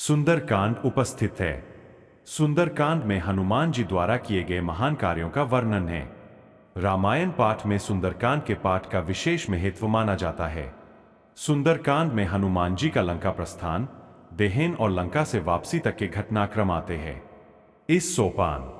सुंदरकांड उपस्थित है। सुंदरकांड में हनुमान जी द्वारा किए गए महान कार्यों का वर्णन है। रामायण पाठ में सुंदरकांड के पाठ का विशेष महत्व माना जाता है। सुंदरकांड में हनुमान जी का लंका प्रस्थान, देहन और लंका से वापसी तक के घटनाक्रम आते हैं। इस सोपान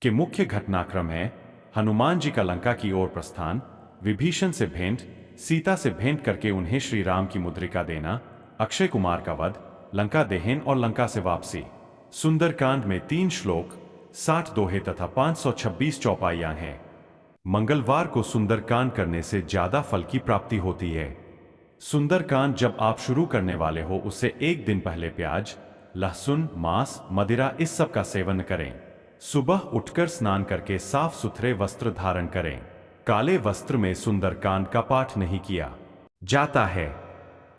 के मुख्य घटनाक्रम है हनुमान जी का लंका की ओर प्रस्थान, विभीषण से भेंट, सीता से भेंट करके उन्हें श्री राम की मुद्रिका देना, अक्षय कुमार का वध, लंका देहन और लंका से वापसी। सुंदरकांड में 3 श्लोक, 60 दोहे तथा 526 चौपाइयां हैं। मंगलवार को सुंदरकांड करने से ज्यादा फल की प्राप्ति होती है। सुंदरकांड जब आप शुरू करने वाले हो उससे एक दिन पहले प्याज, लहसुन, मांस, मदिरा इस सब का सेवन करें। सुबह उठकर स्नान करके साफ सुथरे वस्त्र धारण करें। काले वस्त्र में सुंदरकांड का पाठ नहीं किया जाता है।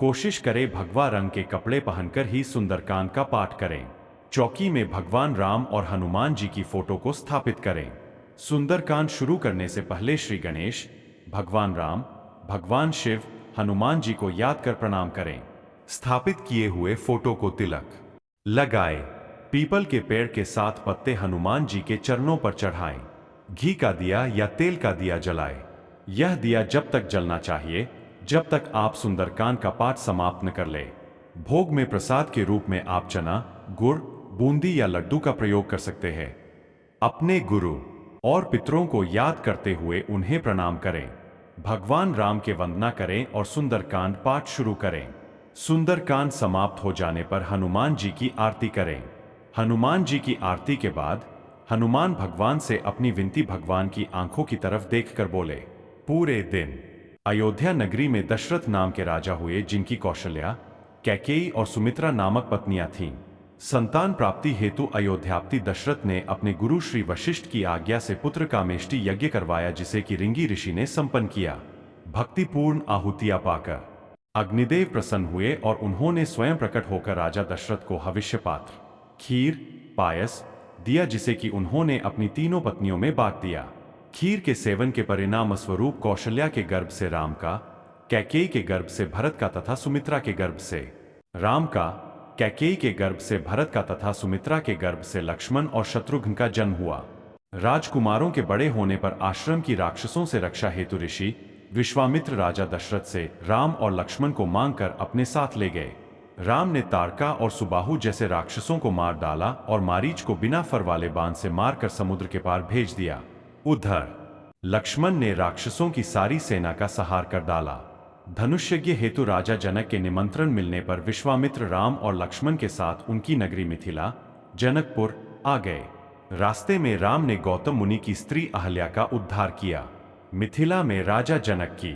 कोशिश करें भगवा रंग के कपड़े पहनकर ही सुंदरकांड का पाठ करें। चौकी में भगवान राम और हनुमान जी की फोटो को स्थापित करें। सुंदरकांड शुरू करने से पहले श्री गणेश, भगवान राम, भगवान शिव, हनुमान जी को याद कर प्रणाम करें। स्थापित किए हुए फोटो को तिलक लगाएं। पीपल के पेड़ के 7 पत्ते हनुमान जी के चरणों पर चढ़ाएं। घी का दिया या तेल का दिया जलाएं। यह दिया जब तक जलना चाहिए जब तक आप सुंदरकांड का पाठ समाप्त न कर ले। भोग में प्रसाद के रूप में आप चना, गुड़, बूंदी या लड्डू का प्रयोग कर सकते हैं। अपने गुरु और पितरों को याद करते हुए उन्हें प्रणाम करें। भगवान राम के वंदना करें और सुंदरकांड पाठ शुरू करें। सुंदरकांड समाप्त हो जाने पर हनुमान जी की आरती करें। हनुमान जी की आरती के बाद हनुमान भगवान से अपनी विनती भगवान की आंखों की तरफ देखकर बोले। पूरे दिन अयोध्या नगरी में दशरथ नाम के राजा हुए जिनकी कौशल्या, कैकेयी और सुमित्रा नामक पत्नियां थीं। संतान प्राप्ति हेतु अयोध्यापति दशरथ ने अपने गुरु श्री वशिष्ठ की आज्ञा से पुत्र कामेष्टि यज्ञ करवाया जिसे कि रिंगी ऋषि ने संपन्न किया। भक्तिपूर्ण आहुतियां पाकर अग्निदेव प्रसन्न हुए और उन्होंने स्वयं प्रकट होकर राजा दशरथ को हविष्य पात्र, खीर, पायस दिया जिसे कि उन्होंने अपनी तीनों पत्नियों में बांट दिया। खीर के सेवन के परिणाम स्वरूप कौशल्या के गर्भ से राम का, कैकेयी के गर्भ से भरत का तथा सुमित्रा के गर्भ से राम का, कैकेयी के गर्भ से भरत का तथा सुमित्रा के गर्भ से लक्ष्मण और शत्रुघ्न का जन्म हुआ। राजकुमारों के बड़े होने पर आश्रम की राक्षसों से रक्षा हेतु ऋषि विश्वामित्र राजा दशरथ से राम और लक्ष्मण को मांगकर अपने साथ ले गए। राम ने ताड़का और सुबाहु जैसे राक्षसों को मार डाला और मारीच को बिना फर वाले बांध से मारकर समुद्र के पार भेज दिया। उधर लक्ष्मण ने राक्षसों की सारी सेना का संहार कर डाला। धनुष्यज्ञ हेतु राजा जनक के निमंत्रण मिलने पर विश्वामित्र राम और लक्ष्मण के साथ उनकी नगरी मिथिला, जनकपुर आ गए। रास्ते में राम ने गौतम मुनि की स्त्री अहल्या का उद्धार किया। मिथिला में राजा जनक की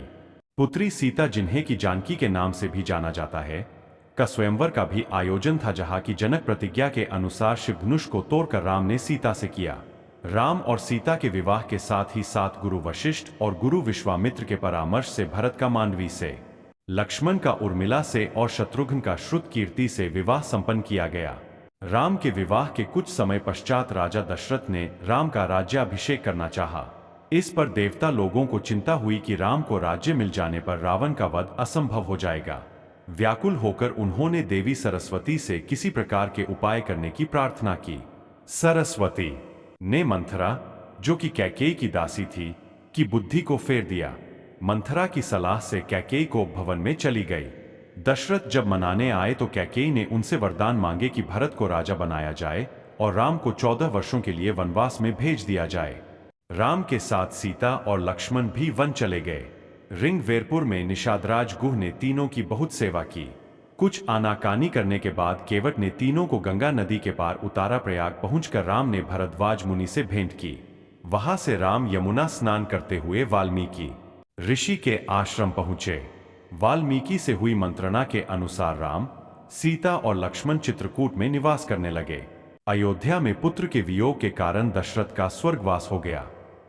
पुत्री सीता, जिन्हें की जानकी के नाम से भी जाना जाता है, का स्वयंवर का भी आयोजन था जहां की जनक प्रतिज्ञा के अनुसार शिवधनुष को तोड़कर राम ने सीता से किया। राम और सीता के विवाह के साथ ही साथ गुरु वशिष्ठ और गुरु विश्वामित्र के परामर्श से भरत का मांडवी से, लक्ष्मण का उर्मिला से और शत्रुघ्न का श्रुत कीर्ति से विवाह संपन्न किया गया। राम के विवाह के कुछ समय पश्चात राजा दशरथ ने राम का राज्याभिषेक करना चाहा। इस पर देवता लोगों को चिंता हुई कि राम को राज्य मिल जाने पर रावण का वध असंभव हो जाएगा। व्याकुल होकर उन्होंने देवी सरस्वती से किसी प्रकार के उपाय करने की प्रार्थना की। सरस्वती ने मंथरा, जो कि कैकेयी की दासी थी, की बुद्धि को फेर दिया। मंथरा की सलाह से कैकेयी को भवन में चली गई। दशरथ जब मनाने आए तो कैकेयी ने उनसे वरदान मांगे कि भरत को राजा बनाया जाए और राम को 14 वर्षों के लिए वनवास में भेज दिया जाए। राम के साथ सीता और लक्ष्मण भी वन चले गए। ऋंगवेरपुर में निषादराज गुह ने तीनों की बहुत सेवा की। कुछ आनाकानी करने के बाद केवट ने तीनों को गंगा नदी के पार उतारा। प्रयाग पहुंचकर राम ने भरद्वाज मुनि से भेंट की। वहां से राम यमुना स्नान करते हुए वाल्मीकि ऋषि के आश्रम पहुंचे। वाल्मीकि से हुई मंत्रणा के अनुसार राम, सीता और लक्ष्मण चित्रकूट में निवास करने लगे। अयोध्या में पुत्र के वियोग के कारण दशरथ का स्वर्गवास हो गया।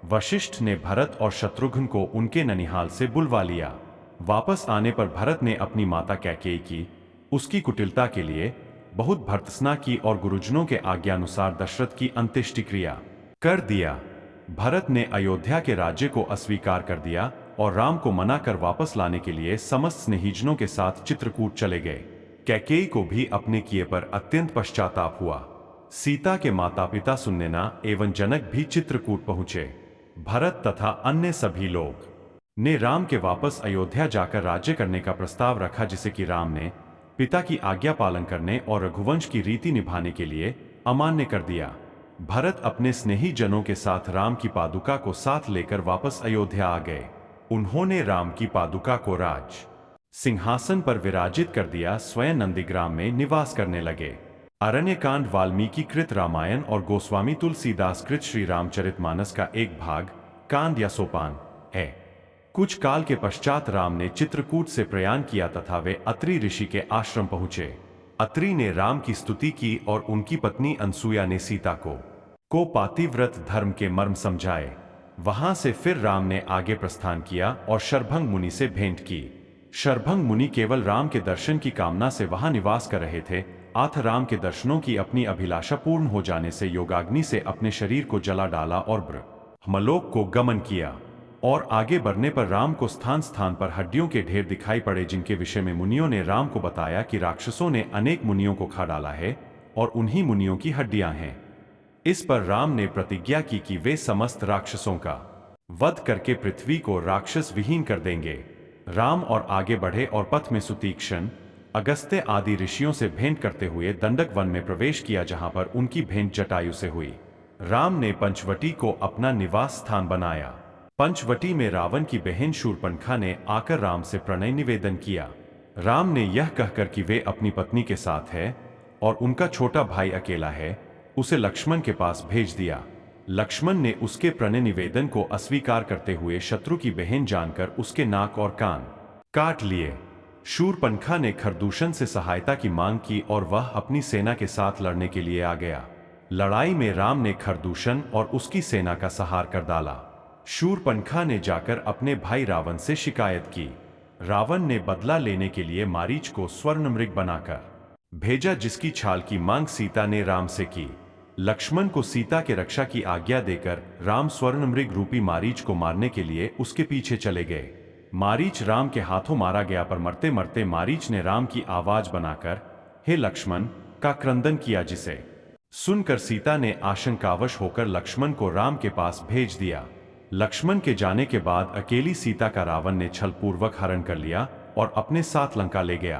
वशिष्ठ ने भरत और शत्रुघ्न को उनके ननिहाल से बुलवा लिया। वापस आने पर भरत ने अपनी माता कैकेयी की, उसकी कुटिलता के लिए बहुत भर्त्सना की और गुरुजनों के आज्ञानुसार दशरथ की अंत्येष्टि क्रिया कर दिया। भरत ने अयोध्या के राज्य को अस्वीकार कर दिया और राम को मना कर वापस लाने के लिए समस्त स्नेहिजनों के साथ चित्रकूट चले गए। कैकेयी को भी अपने किए पर अत्यंत पश्चाताप हुआ। सीता के माता पिता सुनैना एवं जनक भी चित्रकूट पहुंचे। भरत तथा अन्य सभी लोग ने राम के वापस अयोध्या जाकर राज्य करने का प्रस्ताव रखा, जिसे कि राम ने पिता की आज्ञा पालन करने और रघुवंश की रीति निभाने के लिए अमान्य कर दिया। भरत अपने स्नेही जनों के साथ राम की पादुका को साथ लेकर वापस अयोध्या आ गए। उन्होंने राम की पादुका को राज सिंहासन पर विराजित कर दिया, स्वयं नंदीग्राम में निवास करने लगे। अरण्यकांड वाल्मीकि कृत रामायण और गोस्वामी तुलसीदास कृत श्री रामचरितमानस का एक भाग, कांड या सोपान है। कुछ काल के पश्चात राम ने चित्रकूट से प्रयाण किया तथा वे अत्रि ऋषि के आश्रम पहुंचे। अत्रि ने राम की स्तुति की और उनकी पत्नी अनसुया ने सीता को पातिव्रत धर्म के मर्म समझाए। वहां से फिर राम ने आगे प्रस्थान किया और शरभंग मुनि से भेंट की। शरभंग मुनि केवल राम के दर्शन की कामना से वहां निवास कर रहे थे। आथ राम के दर्शनों की अपनी अभिलाषा पूर्ण हो जाने से योगाग्नि से अपने शरीर को जला डाला और ब्रह्मलोक को गमन किया। और आगे बढ़ने पर राम को स्थान स्थान पर हड्डियों के ढेर दिखाई पड़े, जिनके विषय में मुनियों ने राम को बताया कि राक्षसों ने अनेक मुनियों को खा डाला है और उन्हीं मुनियों की हड्डियां हैं। इस पर राम ने प्रतिज्ञा की कि वे समस्त राक्षसों का वध करके पृथ्वी को राक्षस विहीन कर देंगे। राम और आगे बढ़े और पथ में सुतीक्ष्ण, अगस्त्य आदि ऋषियों से भेंट करते हुए दंडक वन में प्रवेश किया, जहां पर उनकी भेंट जटायु से हुई। राम ने पंचवटी को अपना निवास स्थान बनाया। पंचवटी में रावण की बहन शूर्पणखा ने आकर राम से प्रणय निवेदन किया। राम ने यह कहकर कि वे अपनी पत्नी के साथ है और उनका छोटा भाई अकेला है, उसे लक्ष्मण के पास भेज दिया। लक्ष्मण ने उसके प्रणय निवेदन को अस्वीकार करते हुए शत्रु की बहन जानकर उसके नाक और कान काट लिए। शूर्पणखा ने खरदूषण से सहायता की मांग की और वह अपनी सेना के साथ लड़ने के लिए आ गया। लड़ाई में राम ने खरदूषण और उसकी सेना का संहार कर डाला। शूर्पणखा ने जाकर अपने भाई रावण से शिकायत की। रावण ने बदला लेने के लिए मारीच को स्वर्ण मृग बनाकर भेजा, जिसकी छाल की मांग सीता ने राम से की। लक्ष्मण को सीता के रक्षा की आज्ञा देकर राम स्वर्ण मृग रूपी मारीच को मारने के लिए उसके पीछे चले गए। मारीच राम के हाथों मारा गया, पर मरते मरते मारीच ने राम की आवाज बनाकर हे लक्ष्मण का क्रंदन किया, जिसे सुनकर सीता ने आशंकावश होकर लक्ष्मण को राम के पास भेज दिया। लक्ष्मण के जाने के बाद अकेली सीता का रावण ने छलपूर्वक हरण कर लिया और अपने साथ लंका ले गया।